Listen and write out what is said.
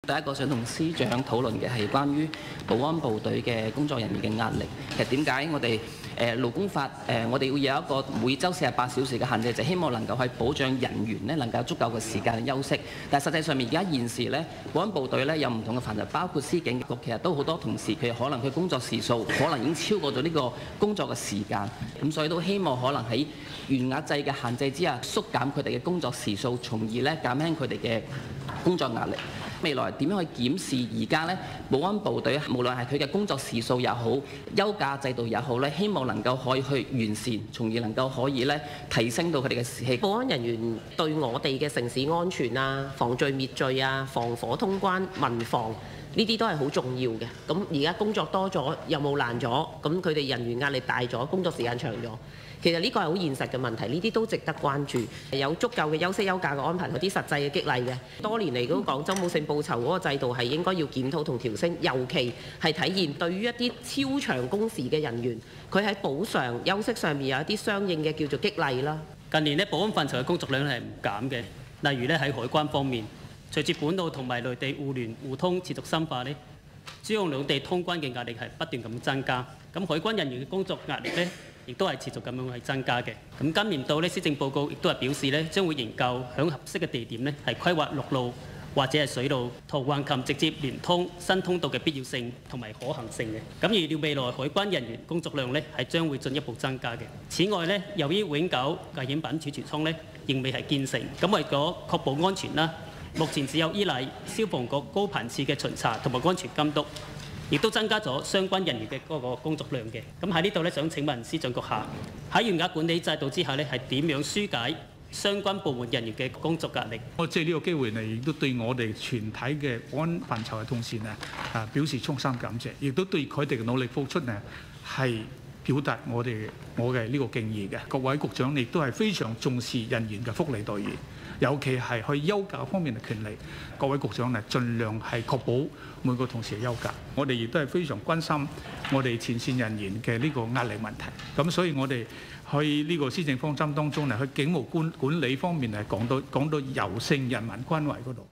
第一個想同司長討論嘅係關於保安部隊嘅工作人員嘅壓力。其實點解我哋勞工法我哋要有一個每週48小時嘅限制，就希望能夠係保障人員呢能夠有足夠嘅時間休息。但係實際上面而家現時呢，保安部隊呢有唔同嘅範疇，包括司警局，其實都好多同事佢可能佢工作時數可能已經超過咗呢個工作嘅時間，咁所以都希望可能喺員額制嘅限制之下縮減佢哋嘅工作時數，從而呢減輕佢哋嘅工作壓力。未來點樣去檢視而家呢保安部隊，無論係佢嘅工作時數也好，休假制度也好咧，希望能夠可以去完善，從而能夠可以咧提升到佢哋嘅士氣。保安人員對我哋嘅城市安全啊、防罪滅罪啊、防火通關、民防呢啲都係好重要嘅。咁而家工作多咗，任務難咗，咁佢哋人員壓力大咗，工作時間長咗。其實呢個係好現實嘅問題，呢啲都值得關注。有足夠嘅休息休假嘅安排，有啲實際嘅激勵嘅。多年嚟都講周冇性報酬嗰個制度係應該要檢討同調升，尤其係體現對於一啲超長工時嘅人員，佢喺補償休息上面有一啲相應嘅叫做激勵啦。近年呢，保安範疇嘅工作量係唔減嘅，例如呢，喺海關方面，隨住本澳同埋內地互聯互通持續深化呢，珠澳兩地通關嘅壓力係不斷咁增加。咁海關人員嘅工作壓力呢，亦都係持續咁樣係增加嘅。咁今年度呢，施政報告亦都係表示呢，將會研究響合適嘅地點呢，係規劃陸路或者係水路同橫琴直接連通新通道嘅必要性同埋可行性嘅。咁預料未來海關人員工作量呢，係將會進一步增加嘅。此外呢，由於永久危險品儲存倉呢，仍未係建成，咁為咗確保安全啦，目前只有依賴消防局高頻次嘅巡查同埋安全監督，亦都增加咗相關人員嘅嗰個工作量嘅。咁喺呢度咧，想請問司長閣下，喺員額管理制度之下咧，係點樣疏解相關部門人員嘅工作壓力？我借呢個機會嚟，亦都對我哋全體嘅保安範疇嘅同事呢表示衷心感謝，亦都對佢哋嘅努力付出呢係表達我嘅呢個敬意嘅。各位局長亦都係非常重視人員嘅福利待遇，尤其係去休假方面嘅權利。各位局長呢，盡量係確保每個同事嘅休假。我哋亦都係非常關心我哋前線人員嘅呢個壓力問題。咁所以我哋喺呢個施政方針當中呢，去警務管理方面係講到柔性人民關懷嗰度。